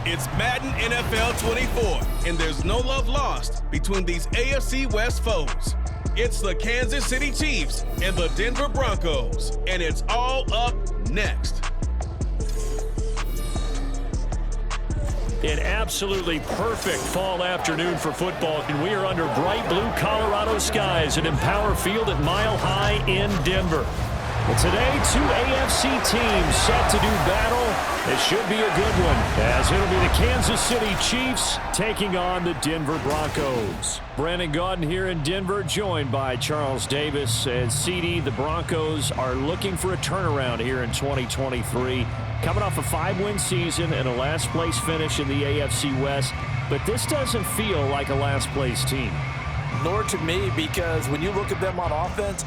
It's Madden NFL 24, and there's no love lost between these AFC West foes. It's the Kansas City Chiefs and the Denver Broncos, and it's all up next. An absolutely perfect fall afternoon for football, and we are under bright blue Colorado skies at Empower Field at Mile High in Denver. But today, two AFC teams set to do battle. It should be a good one, as it'll be the Kansas City Chiefs taking on the Denver Broncos. Brandon Gaudin here in Denver, joined by Charles Davis. And CD, the Broncos are looking for a turnaround here in 2023. Coming off a 5-win season and a last-place finish in the AFC West. But this doesn't feel like a last-place team. Nor to me, because when you look at them on offense,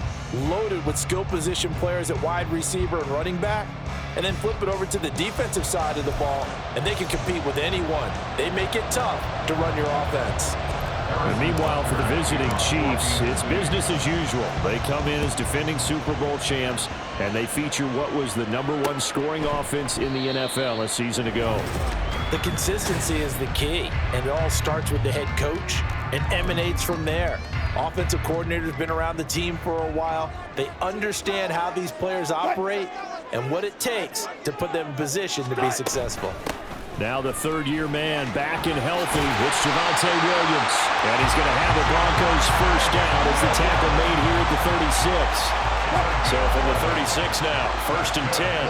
loaded with skill position players at wide receiver and running back, and then flip it over to the defensive side of the ball, and they can compete with anyone. They make it tough to run your offense. And meanwhile, for the visiting Chiefs, it's business as usual. They come in as defending Super Bowl champs, and they feature what was the #1 scoring offense in the NFL a season ago. The consistency is the key, and it all starts with the head coach and emanates from there. Offensive coordinator's been around the team for a while. They understand how these players operate and what it takes to put them in position to be successful. Now the third-year man back and healthy. It's Javonte Williams. And he's going to have the Broncos first down as the tackle made here at the 36. So from the 36 now, 1st and 10.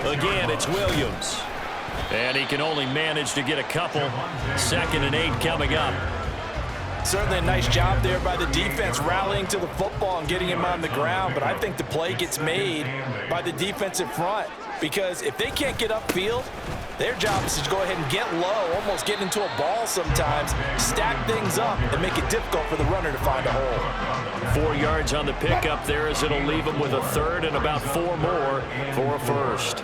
Again, it's Williams. And he can only manage to get a couple. 2nd and 8 coming up. Certainly a nice job there by the defense rallying to the football and getting him on the ground, but I think the play gets made by the defensive front, because if they can't get upfield, their job is to go ahead and get low, almost get into a ball sometimes, stack things up, and make it difficult for the runner to find a hole. 4 yards on the pickup there, as it'll leave him with a third and about 4 more for a first.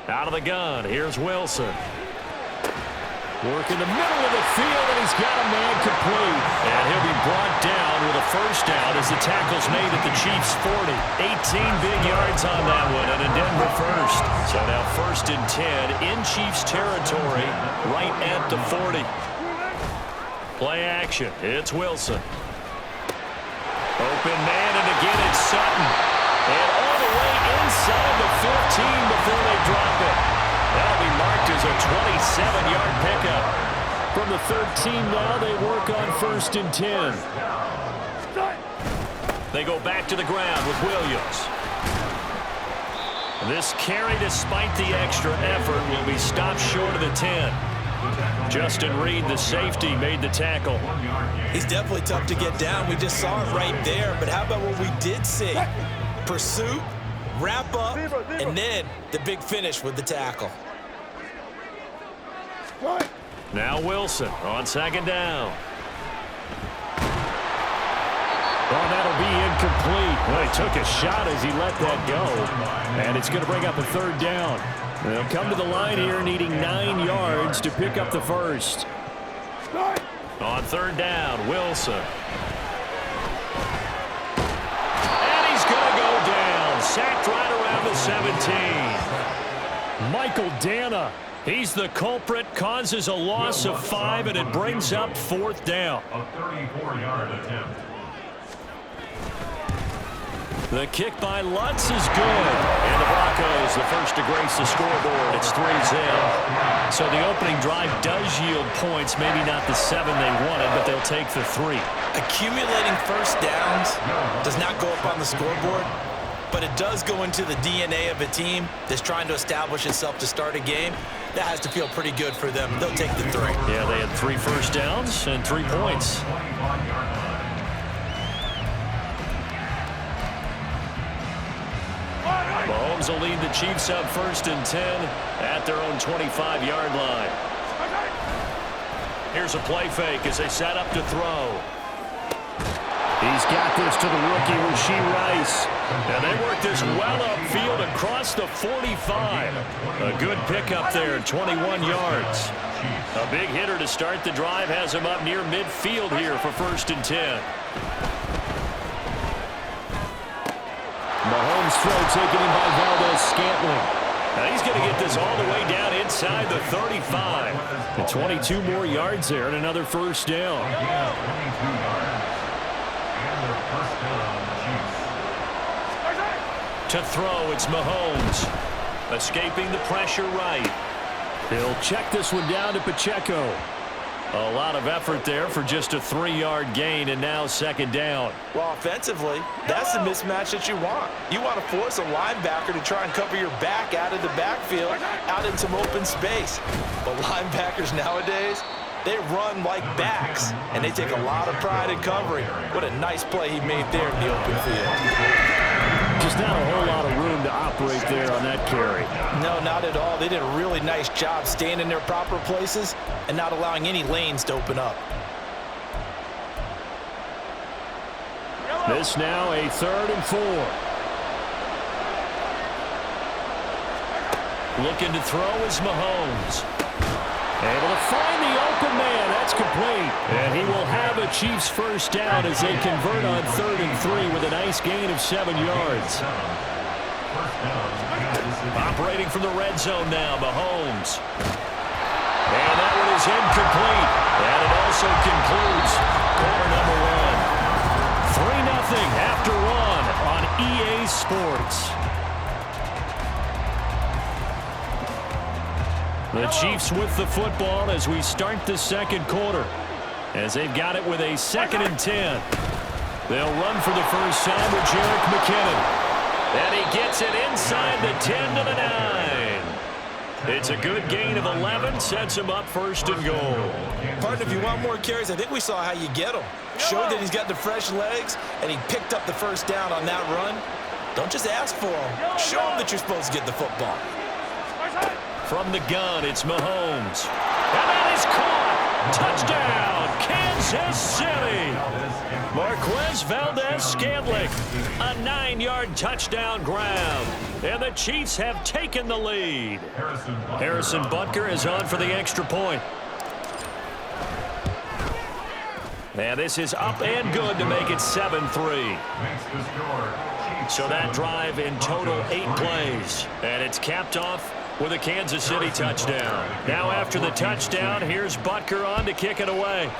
Out of the gun, here's Wilson. Work in the middle of the field, and he's got a man complete. And he'll be brought down with a first down as the tackle's made at the Chiefs' 40. 18 big yards on that one, and a Denver first. So now 1st and 10 in Chiefs territory, right at the 40. Play action. It's Wilson. Open man, and again it's Sutton. And all the way inside the 15 before they drop it. That'll be marked as a 27-yard pickup. From the 13 now, they work on 1st and 10. They go back to the ground with Williams. This carry, despite the extra effort, will be stopped short of the 10. Justin Reed, the safety, made the tackle. He's definitely tough to get down. We just saw it right there, but how about what we did see? Pursuit, wrap up, and then the big finish with the tackle. Now Wilson on 2nd down. Well, that'll be incomplete. Well, he took a shot as he let that go. And it's going to bring up a 3rd down. They'll come to the line here needing 9 yards to pick up the first. On 3rd down, Wilson. Sacked right around the 17. Michael Dana, he's the culprit, causes a loss of 5, and it brings up 4th down. A 34-yard attempt. The kick by Lutz is good. And the Broncos, the first to grace the scoreboard. It's 3-0. So the opening drive does yield points, maybe not the 7 they wanted, but they'll take the 3. Accumulating first downs does not go up on the scoreboard, but it does go into the DNA of a team that's trying to establish itself to start a game. That has to feel pretty good for them. They'll take the 3. Yeah, they had 3 first downs and 3 points. Mahomes will lead the Chiefs up 1st and 10 at their own 25-yard line. Here's a play fake as they set up to throw. He's got this to the rookie, Rashee Rice. And they work this well upfield across the 45. A good pickup there, 21 yards. A big hitter to start the drive has him up near midfield here for 1st and 10. throw taken in by Valdez-Scantling. Now he's going to get this all the way down inside the 35. And 22 more yards there and another first down. To throw, it's Mahomes. Escaping the pressure right. He'll check this one down to Pacheco. A lot of effort there for just a 3-yard gain, and now second down. Well, offensively, that's the mismatch that you want. You want to force a linebacker to try and cover your back out of the backfield, out in some open space. But linebackers nowadays, they run like backs, and they take a lot of pride in covering. What a nice play he made there in the open field. Just not a whole lot of room to operate there on that carry. No, not at all. They did a really nice job staying in their proper places and not allowing any lanes to open up. This now a 3rd and 4. Looking to throw is Mahomes. Able to find the open man. That's complete. And he will have a Chiefs first down as they convert on 3rd and 3 with a nice gain of 7 yards. Operating from the red zone now, Mahomes. And that one is incomplete. And it also concludes quarter number 1. 3-0 after 1 on EA Sports. The Chiefs with the football as we start the second quarter. As they've got it with a 2nd and 10. They'll run for the first time with Jerick McKinnon. And he gets it inside the 10 to the 9. It's a good gain of 11. Sets him up 1st and goal. Partner, if you want more carries, I think we saw how you get them. Showed that he's got the fresh legs, and he picked up the first down on that run. Don't just ask for him. Show him that you're supposed to get the football. From the gun, it's Mahomes. And that is caught. Touchdown, Kansas City. Marquez Valdez-Scantling. A 9-yard touchdown grab. And the Chiefs have taken the lead. Harrison Butker is on for the extra point. And this is up and good to make it 7-3. So that drive in total 8 plays. And it's capped off with a Kansas City touchdown. Now after the touchdown, here's Butker on to kick it away.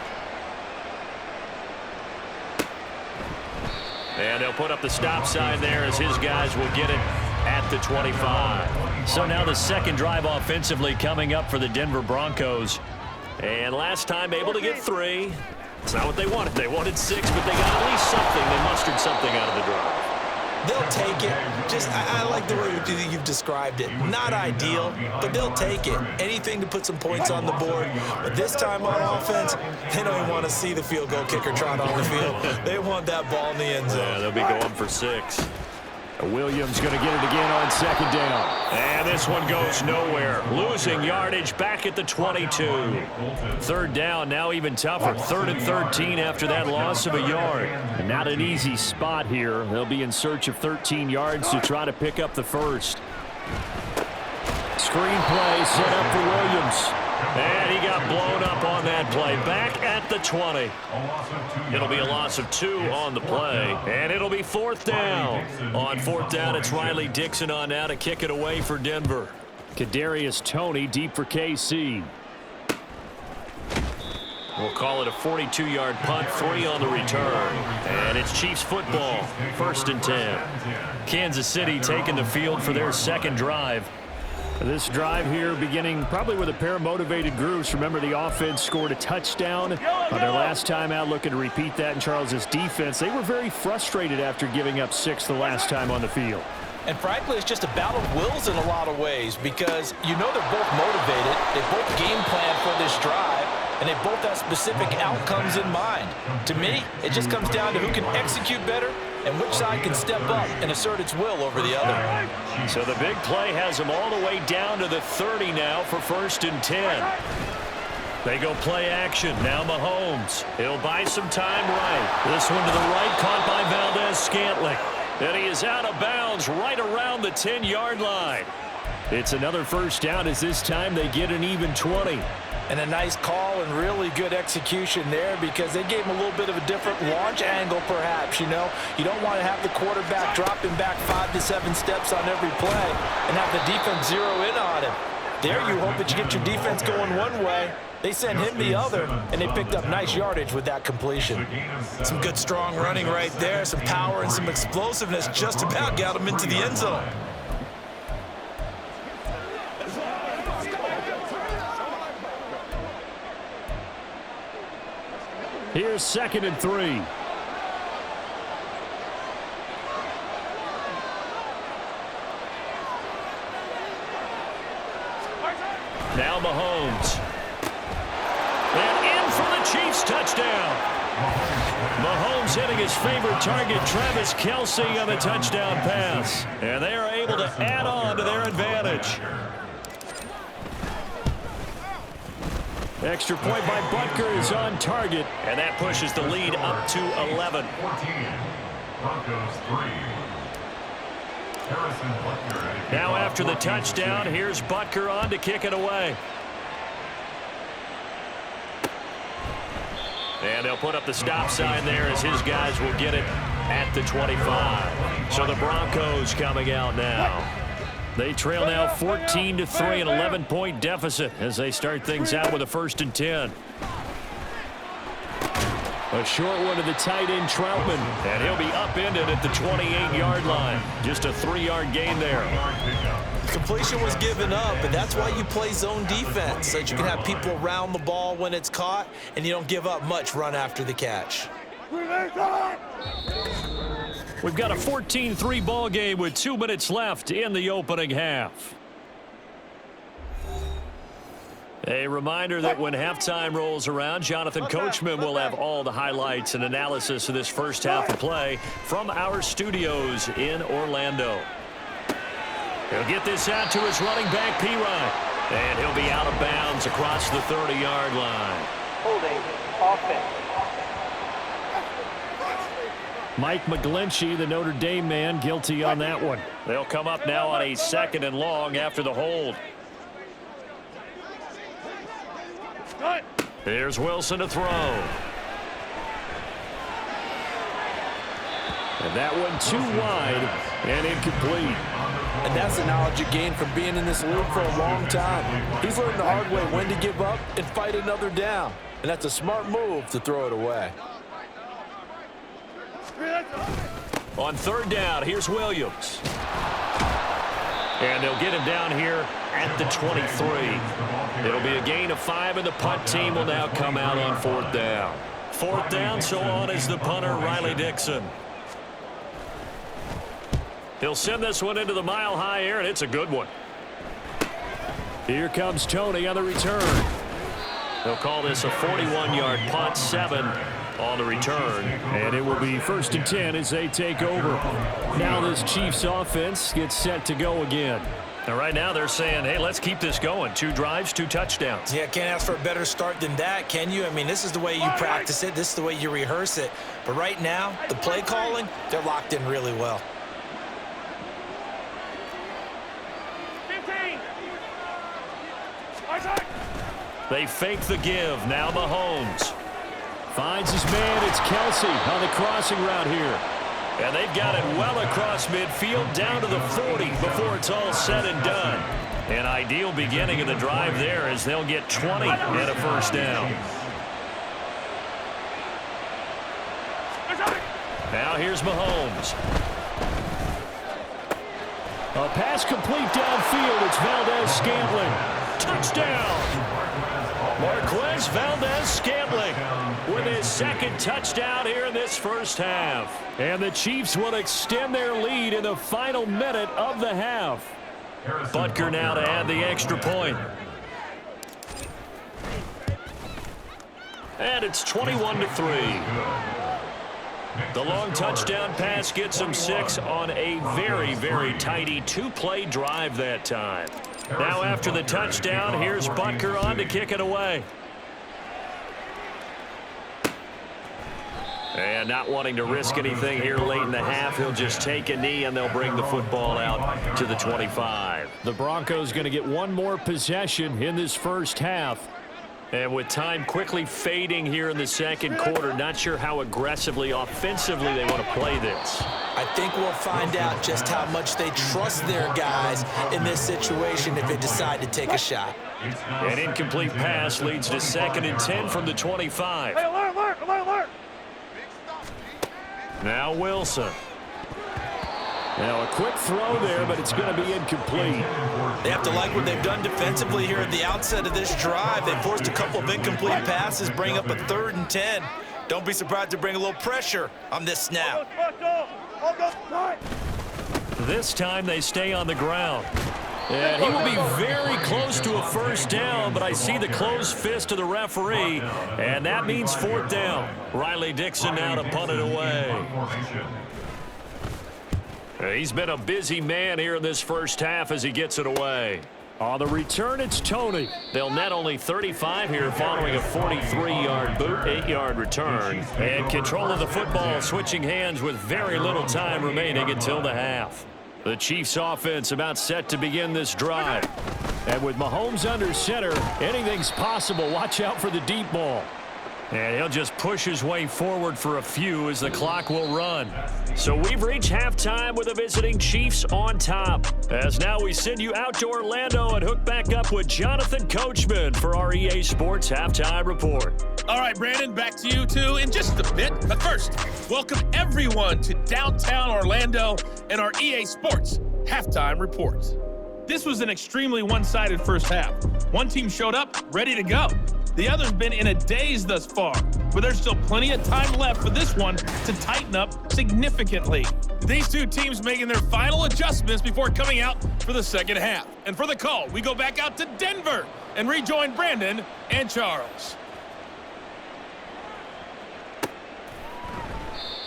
And they'll put up the stop sign there as his guys will get it at the 25. So now the second drive offensively coming up for the Denver Broncos. And last time able to get 3. It's not what they wanted. They wanted 6, but they got at least something. They mustered something out of the drive. They'll take it. I like the way you've described it. Not ideal, but they'll take it. Anything to put some points on the board. But this time on offense, they don't even want to see the field goal kicker trot on the field. They want that ball in the end zone. Yeah, they'll be going for 6. Williams going to get it again on 2nd down. And this one goes nowhere. Losing yardage back at the 22. 3rd down, now even tougher. 3rd and 13 after that loss of a yard. And not an easy spot here. They'll be in search of 13 yards to try to pick up the first. Screen play set up for Williams. And he got blown up on that play. Back at the 20. It'll be a loss of 2 on the play. And it'll be 4th down. On 4th down, it's Riley Dixon on now to kick it away for Denver. Kadarius Toney deep for KC. We'll call it a 42-yard punt, 3 on the return. And it's Chiefs football, 1st and 10. Kansas City taking the field for their second drive. This drive here beginning probably with a pair of motivated groups. Remember, the offense scored a touchdown on their last time out, looking to repeat that in Charles's defense. They were very frustrated after giving up 6 the last time on the field. And frankly, it's just a battle of wills in a lot of ways because you know they're both motivated. They both game plan for this drive, and they both have specific outcomes in mind. To me, it just comes down to who can execute better and which side can step up and assert its will over the other. So the big play has them all the way down to the 30 now for 1st and 10. They go play action. Now Mahomes. He'll buy some time right. This one to the right, caught by Valdez-Scantling. And he is out of bounds right around the 10-yard line. It's another first down as this time they get an even 20. And a nice call and really good execution there because they gave him a little bit of a different launch angle perhaps, you know. You don't want to have the quarterback dropping back 5 to 7 steps on every play and have the defense zero in on him. There you hope that you get your defense going one way. They sent him the other, and they picked up nice yardage with that completion. Some good strong running right there, some power and some explosiveness just about got him into the end zone. Here's 2nd and 3. Now Mahomes. And in for the Chiefs touchdown. Mahomes hitting his favorite target, Travis Kelce, on the touchdown pass. And they are able to add on to their advantage. Extra point by Butker is on target, and that pushes the lead up to 11. 14. Broncos 3. Now after the touchdown, here's Butker on to kick it away. And they'll put up the stop sign there as his guys will get it at the 25. So the Broncos coming out now. They trail now 14-3, an 11-point deficit as they start things out with a 1st and 10. A short one to the tight end, Troutman, and he'll be upended at the 28-yard line. Just a 3-yard gain there. Completion was given up, but that's why you play zone defense, so that you can have people around the ball when it's caught, and you don't give up much run after the catch. We've got a 14-3 ball game with 2 minutes left in the opening half. A reminder that when halftime rolls around, Jonathan Coachman will have all the highlights and analysis of this first half of play from our studios in Orlando. He'll get this out to his running back, P-Ryan, and he'll be out of bounds across the 30-yard line. Holding offense. Mike McGlinchey, the Notre Dame man, guilty on that one. They'll come up now on a 2nd and long after the hold. Here's Wilson to throw. And that one too wide and incomplete. And that's the knowledge you gain from being in this league for a long time. He's learned the hard way when to give up and fight another down. And that's a smart move to throw it away. On 3rd down, here's Williams. And they'll get him down here at the 23. It'll be a gain of 5, and the punt team will now come out on 4th down. 4th down, so on is the punter, Riley Dixon. He'll send this one into the mile-high air, and it's a good one. Here comes Tony on the return. They'll call this a 41-yard punt, 7 on the return, and it will be 1st and 10 as they take over. Now this Chiefs offense gets set to go again. And right now they're saying, hey, let's keep this going. 2 drives, 2 touchdowns. Yeah, can't ask for a better start than that, can you? I mean, this is the way you practice it. This is the way you rehearse it. But right now, the play calling, they're locked in really well. 15. They fake the give. Now Mahomes finds his man. It's Kelce on the crossing route here. And they've got it well across midfield down to the 40 before it's all said and done. An ideal beginning of the drive there as they'll get 20 and a 1st down. Now here's Mahomes. A pass complete downfield. It's Valdez-Scantling. Touchdown! Marquez Valdez-Scantling with his 2nd touchdown here in this first half. And the Chiefs will extend their lead in the final minute of the half. Butker now to add the extra point. And it's 21-3. The long touchdown pass gets them 6 on a very, very tidy 2-play drive that time. Now after the touchdown, here's Butker on to kick it away. And not wanting to risk anything here late in the half, he'll just take a knee and they'll bring the football out to the 25. The Broncos going to get one more possession in this first half. And with time quickly fading here in the second quarter, not sure how aggressively, offensively they want to play this. I think we'll find out just how much they trust their guys in this situation if they decide to take a shot. An incomplete pass leads to 2nd and 10 from the 25. Hey, alert. Now Wilson. Now a quick throw there, but it's going to be incomplete. They have to like what they've done defensively here at the outset of this drive. They forced a couple of incomplete passes, bring up a 3rd and 10. Don't be surprised to bring a little pressure on this snap. This time they stay on the ground. And he will be very close to a first down, but I see the closed fist of the referee, and that means 4th down. Riley Dixon now to punt it away. He's been a busy man here in this first half as he gets it away. On the return, it's Tony. They'll net only 35 here following a 43-yard boot, 8-yard return. And control of the football switching hands with very little time remaining until the half. The Chiefs offense about set to begin this drive. And with Mahomes under center, anything's possible. Watch out for the deep ball. And he'll just push his way forward for a few as the clock will run. So we've reached halftime with the visiting Chiefs on top. As now we send you out to Orlando and hook back up with Jonathan Coachman for our EA Sports Halftime Report. All right, Brandon, back to you two in just a bit. But first, welcome everyone to downtown Orlando and our EA Sports Halftime Report. This was an extremely one-sided first half. One team showed up ready to go. The other's been in a daze thus far, but there's still plenty of time left for this one to tighten up significantly. These two teams making their final adjustments before coming out for the second half. And for the call, we go back out to Denver and rejoin Brandon and Charles.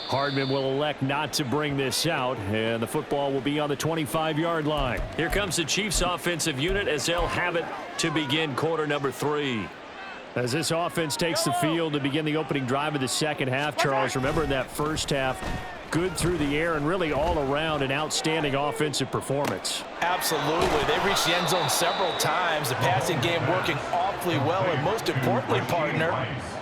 Hardman will elect not to bring this out, and the football will be on the 25-yard line. Here comes the Chiefs offensive unit as they'll have it to begin quarter number 3. As this offense takes the field to begin the opening drive of the second half, Charles, remember in that first half, good through the air and really all around an outstanding offensive performance. Absolutely. They reached the end zone several times. The passing game working awfully well, and most importantly, partner.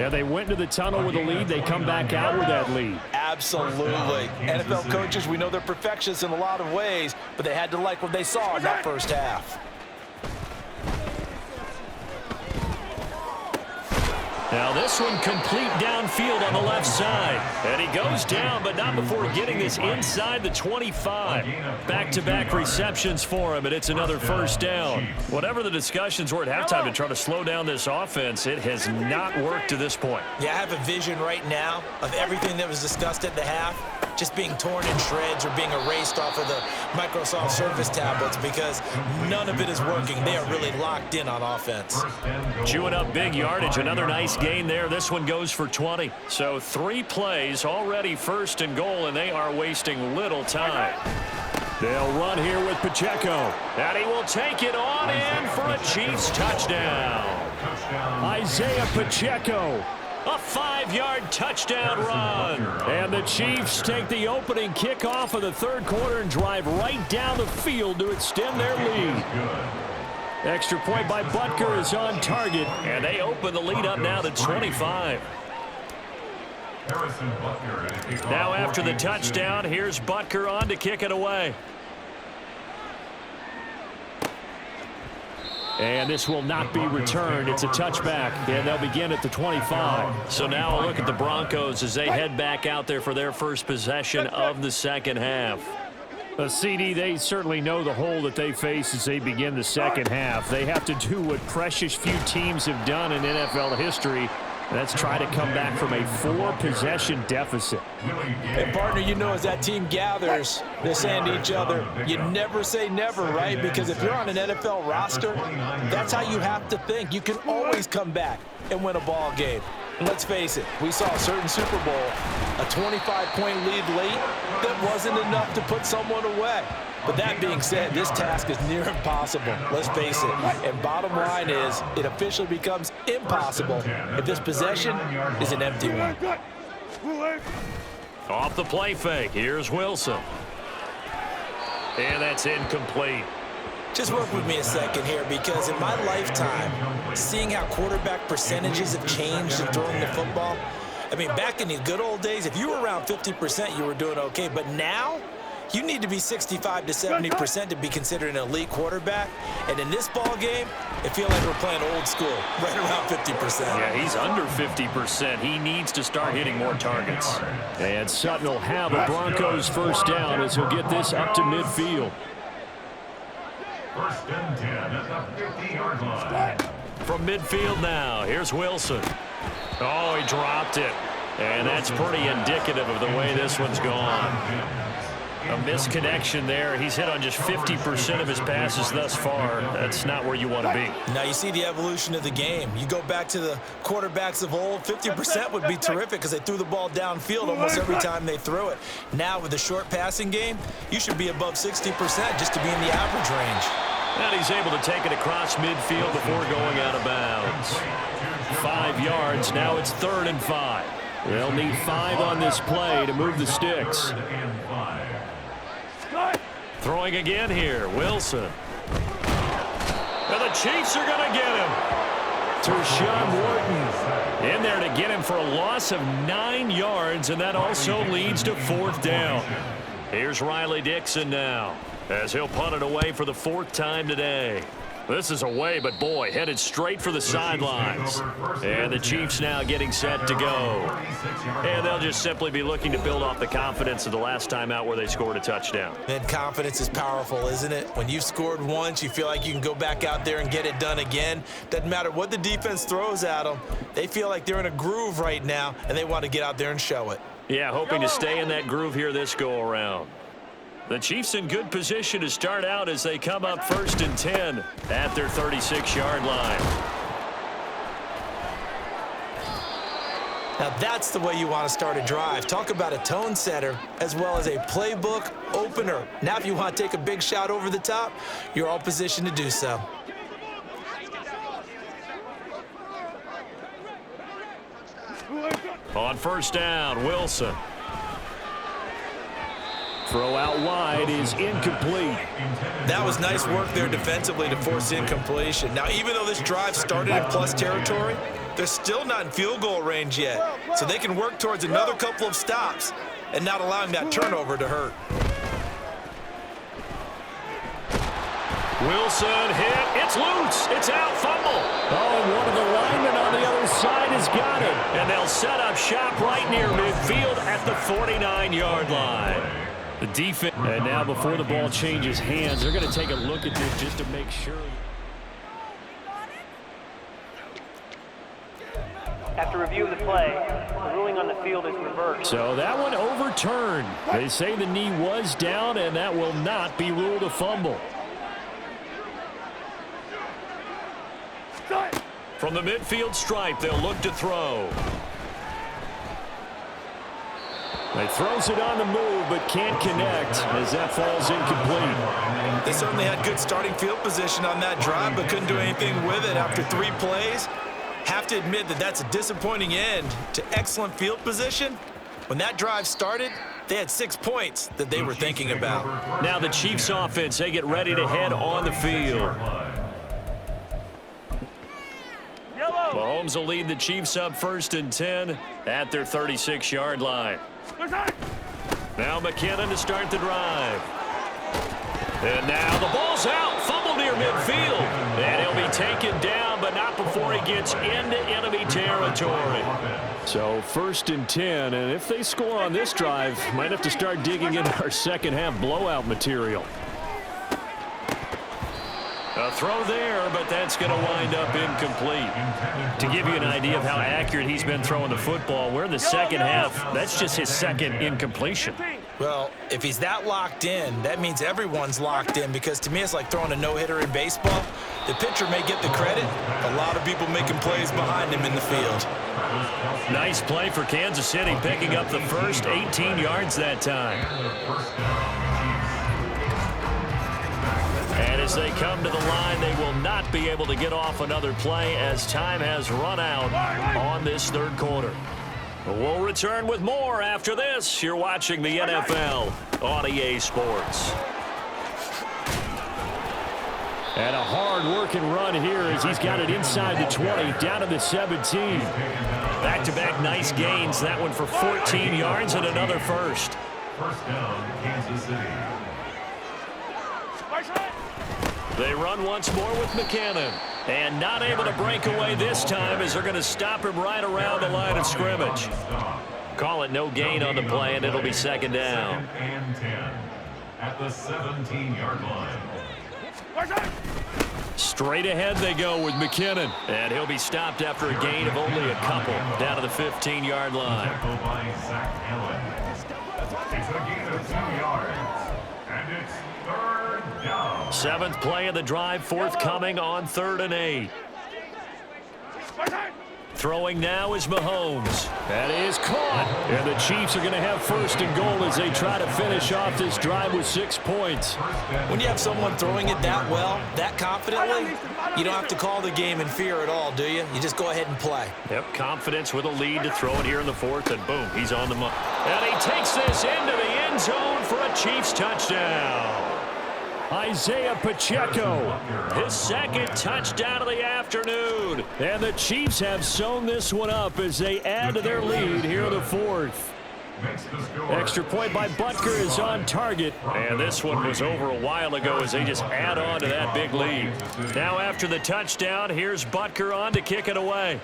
Yeah, they went into the tunnel with a lead. They come back out with that lead. Absolutely. NFL coaches, we know they're perfectionists in a lot of ways, but they had to like what they saw in that first half. Now this one complete downfield on the left side. And he goes down, but not before getting this inside the 25. Back-to-back receptions for him, and it's another first down. Whatever the discussions were at halftime to try to slow down this offense, it has not worked to this point. Yeah, I have a vision right now of everything that was discussed at the half just being torn in shreds or being erased off of the Microsoft Surface tablets because none of it is working. They are really locked in on offense. Chewing up big yardage. Another nice gain there. This one goes for 20. So 3 plays already 1st and goal, and they are wasting little time. They'll run here with Pacheco. And he will take it on in for a Chiefs touchdown. Isaiah Pacheco. A 5-yard touchdown run. And the Chiefs take the opening kickoff of the third quarter and drive right down the field to extend their lead. Extra point by Butker is on target, and they open the lead up now to 25. Now after the touchdown, here's Butker on to kick it away. And this will not be returned. It's a touchback, and they'll begin at the 25. So now a look at the Broncos as they head back out there for their first possession of the second half. CD, they certainly know the hole that they face as they begin the second half. They have to do what precious few teams have done in NFL history. Let's try to come back from a 4-possession deficit. And, partner, you know as that team gathers, they're saying to each other, you never say never, right? Because if you're on an NFL roster, that's how you have to think. You can always come back and win a ball game. And let's face it, we saw a certain Super Bowl, a 25-point lead late that wasn't enough to put someone away. But that being said, this task is near impossible. Let's face it. And bottom line is, it officially becomes impossible if this possession is an empty one. Off the play fake, here's Wilson. And that's incomplete. Just work with me a second here, because in my lifetime, seeing how quarterback percentages have changed in throwing the football, I mean, back in the good old days, if you were around 50%, you were doing okay. But now, you need to be 65 to 70% to be considered an elite quarterback. And in this ball game, it feels like we're playing old school, right around 50%. Yeah, he's under 50%. He needs to start hitting more targets. And Sutton will have a Broncos first down as he'll get this up to midfield. First and 10 at the 50-yard line. From midfield now, here's Wilson. Oh, he dropped it. And that's pretty indicative of the way this one's gone. A misconnection there. He's hit on just 50% of his passes thus far. That's not where you want to be. Now you see the evolution of the game. You go back to the quarterbacks of old, 50% would be terrific because they threw the ball downfield almost every time they threw it. Now with the short passing game, you should be above 60% just to be in the average range. And he's able to take it across midfield before going out of bounds. 5 yards. Now it's 3rd and 5. They'll need 5 on this play to move the sticks. Throwing again here, Wilson. And the Chiefs are going to get him. Tershawn Wharton in there to get him for a loss of 9 yards, and that also leads to 4th down. Here's Riley Dixon now, as he'll punt it away for the 4th time today. This is away, but boy, headed straight for the sidelines. And the Chiefs now getting set to go. And they'll just simply be looking to build off the confidence of the last time out where they scored a touchdown. And confidence is powerful, isn't it? When you've scored once, you feel like you can go back out there and get it done again. Doesn't matter what the defense throws at them. They feel like they're in a groove right now, and they want to get out there and show it. Yeah, hoping to stay in that groove here this go-around. The Chiefs in good position to start out as they come up 1st and 10 at their 36-yard line. Now that's the way you want to start a drive. Talk about a tone setter as well as a playbook opener. Now if you want to take a big shot over the top, you're all positioned to do so. On 1st down, Wilson. Throw out wide is incomplete. That was nice work there defensively to force incompletion. Now, even though this drive started in plus territory, they're still not in field goal range yet. So they can work towards another couple of stops and not allowing that turnover to hurt. Wilson hit. It's loose. It's out. Fumble. Oh, and one of the linemen on the other side has got it. And they'll set up shop right near midfield at the 49-yard line. The defense, and now before the ball changes hands, they're going to take a look at this just to make sure. After review of the play, the ruling on the field is reversed. So that one overturned. They say the knee was down, and that will not be ruled a fumble. From the midfield stripe, they'll look to throw. He throws it on the move, but can't connect as that falls incomplete. They certainly had good starting field position on that drive, but couldn't do anything with it after 3 plays. Have to admit that that's a disappointing end to excellent field position. When that drive started, they had 6 points that they were thinking about. Now the Chiefs offense, they get ready to head on the field. Mahomes will lead the Chiefs up 1st and 10 at their 36-yard line. Now McKinnon to start the drive. And now the ball's out. Fumble near midfield. And he'll be taken down, but not before he gets into enemy territory. So 1st and 10, and if they score on this drive, might have to start digging into our second-half blowout material. A throw there, but that's going to wind up incomplete. To give you an idea of how accurate he's been throwing the football, we're in the second half. That's just his 2nd incompletion. Well, if he's that locked in, that means everyone's locked in, because to me it's like throwing a no-hitter in baseball. The pitcher may get the credit, a lot of people making plays behind him in the field. Nice play for Kansas City, picking up the first 18 yards that time. And as they come to the line, they will not be able to get off another play as time has run out on this 3rd quarter. We'll return with more after this. You're watching the NFL on EA Sports. And a hard-working run here as he's got it inside the 20, down to the 17. Back-to-back nice gains. That one for 14 yards and another first. First down, Kansas City. They run once more with McKinnon. And not able to break away this time as they're going to stop him right around the line of scrimmage. Call it no gain on the play, and it'll be second down. Second and 10 at the 17-yard line. Straight ahead they go with McKinnon. And he'll be stopped after a gain of only a couple down to the 15-yard line. Tackle by Zach Allen. It's a gain of 2 yards. And it's third down. Seventh play of the drive forthcoming on 3rd and 8. Throwing now is Mahomes. That is caught. And the Chiefs are going to have first and goal as they try to finish off this drive with 6 points. When you have someone throwing it that well, that confidently, you don't have to call the game in fear at all, do you? You just go ahead and play. Yep, confidence with a lead to throw it here in the 4th, and boom, he's on the mark. And he takes this into the end zone for a Chiefs touchdown. Isaiah Pacheco, his second touchdown of the afternoon. And the Chiefs have sewn this one up as they add to their lead here in the 4th. Extra point by Butker is on target. And this one was over a while ago as they just add on to that big lead. Now after the touchdown, here's Butker on to kick it away.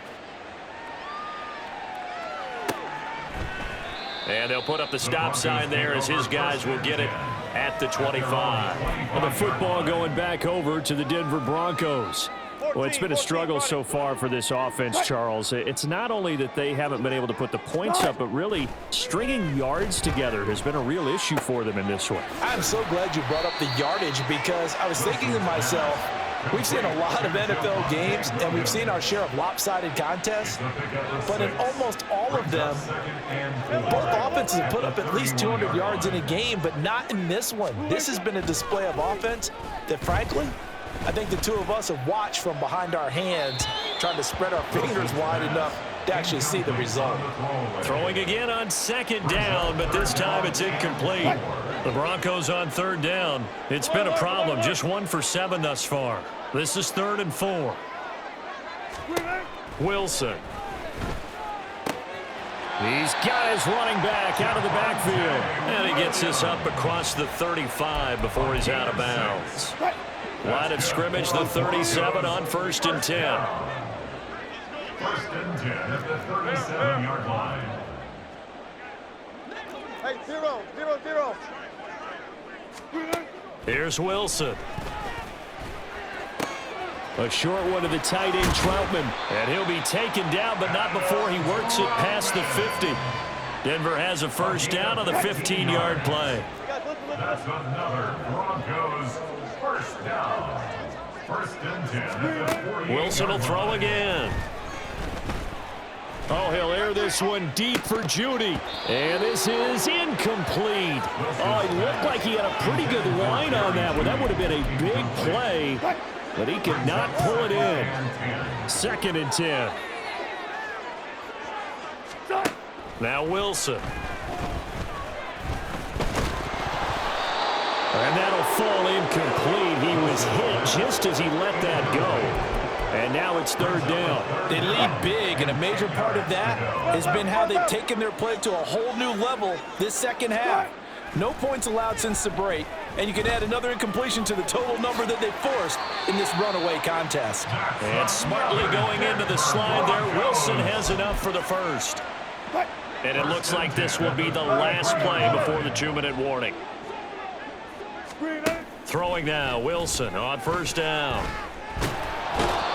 And they'll put up the stop sign there as his guys will get it at the 25. Well, the football going back over to the Denver Broncos. Well, it's been a struggle so far for this offense, Charles. It's not only that they haven't been able to put the points up, but really stringing yards together has been a real issue for them in this one. I'm so glad you brought up the yardage because I was thinking to myself, we've seen a lot of NFL games, and we've seen our share of lopsided contests, but in almost all of them, both offenses have put up at least 200 yards in a game, but not in this one. This has been a display of offense that, frankly, I think the two of us have watched from behind our hands, trying to spread our fingers wide enough to actually see the result. Throwing again on 2nd down, but this time it's incomplete. The Broncos on 3rd down. It's been a problem. Just 1 for 7 thus far. This is 3rd and 4. Wilson. He's got his running back out of the backfield. And he gets this up across the 35 before he's out of bounds. Line of scrimmage, the 37 on 1st and 10. 1st and 10 at the 37-yard line. Hey, 0, 0, 0. Here's Wilson. A short one to the tight end, Troutman. And he'll be taken down, but not before he works it past the 50. Denver has a first down on the 15-yard play. That's another Broncos first down. 1st and 10 at the 48. Wilson will throw again. Oh, he'll air this one deep for Judy. And this is incomplete. Oh, it looked like he had a pretty good line on that one. That would have been a big play, but he could not pull it in. 2nd and 10. Now Wilson. And that'll fall incomplete. He was hit just as he let that go. And now it's 3rd down. They lead big, and a major part of that has been how they've taken their play to a whole new level this second half. No points allowed since the break, and you can add another incompletion to the total number that they forced in this runaway contest. And smartly going into the slide there, Wilson has enough for the first. And it looks like this will be the last play before the 2-minute warning. Throwing now, Wilson on 1st down.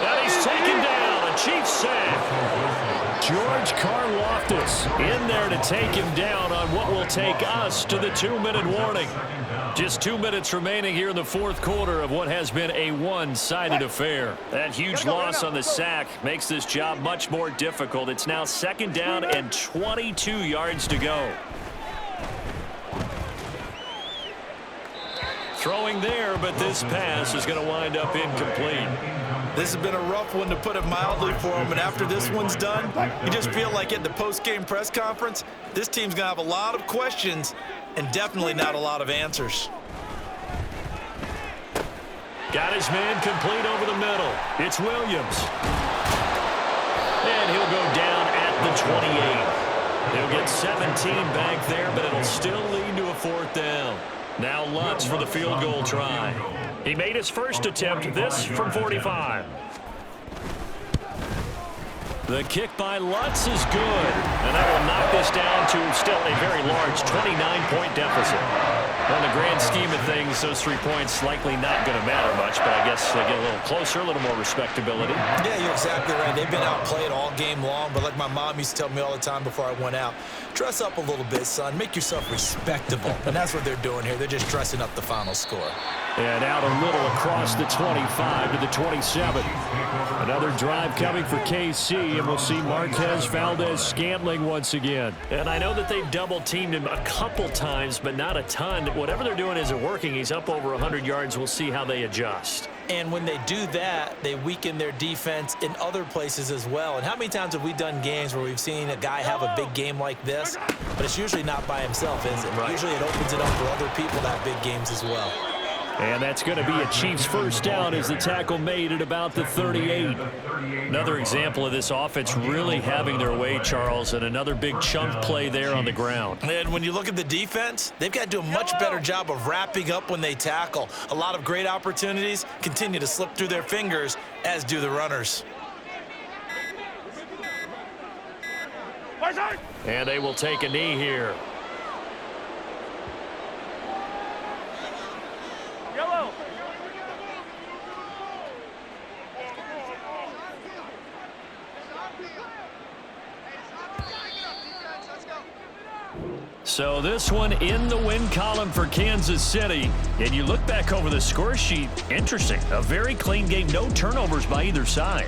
And he's taken down, a Chiefs sack. George Karlaftis in there to take him down on what will take us to the 2-minute warning. Just 2 minutes remaining here in the 4th quarter of what has been a one-sided affair. That huge loss on the sack makes this job much more difficult. It's now 2nd down and 22 yards to go. Throwing there, but this pass is going to wind up incomplete. This has been a rough one, to put it mildly, for him, and after this one's done, you just feel like at the post-game press conference, this team's going to have a lot of questions and definitely not a lot of answers. Got his man complete over the middle. It's Williams. And he'll go down at the 28. He'll get 17 back there, but it'll still lead to a 4th down. Now Lutz for the field goal try. He made his first attempt, this from 45. The kick by Lutz is good, and that will knock this down to still a very large 29-point deficit. In the grand scheme of things, those 3 points likely not going to matter much, but I guess they get a little closer, a little more respectability. Yeah, you're exactly right. They've been outplayed all game long, but like my mom used to tell me all the time before I went out, dress up a little bit, son. Make yourself respectable. And that's what they're doing here. They're just dressing up the final score. And out a little across the 25 to the 27. Another drive coming for KC, and we'll see Marquez Valdez-Scantling once again. And I know that they've double-teamed him a couple times, but not a ton. Whatever they're doing isn't working. He's up over 100 yards. We'll see how they adjust. And when they do that, they weaken their defense in other places as well. And how many times have we done games where we've seen a guy have a big game like this, but it's usually not by himself, is it? Right. Usually it opens it up for other people to have big games as well. And that's going to be a Chiefs first down as the tackle made at about the 38. Another example of this offense really having their way, Charles, and another big chunk play there on the ground. And when you look at the defense, they've got to do a much better job of wrapping up when they tackle. A lot of great opportunities continue to slip through their fingers, as do the runners. And they will take a knee here. So this one in the win column for Kansas City. And you look back over the score sheet, interesting. A very clean game, no turnovers by either side.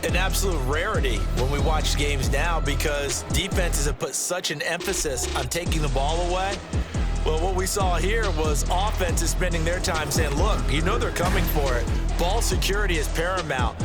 An absolute rarity when we watch games now because defenses have put such an emphasis on taking the ball away. Well, what we saw here was offenses spending their time saying, look, you know they're coming for it. Ball security is paramount.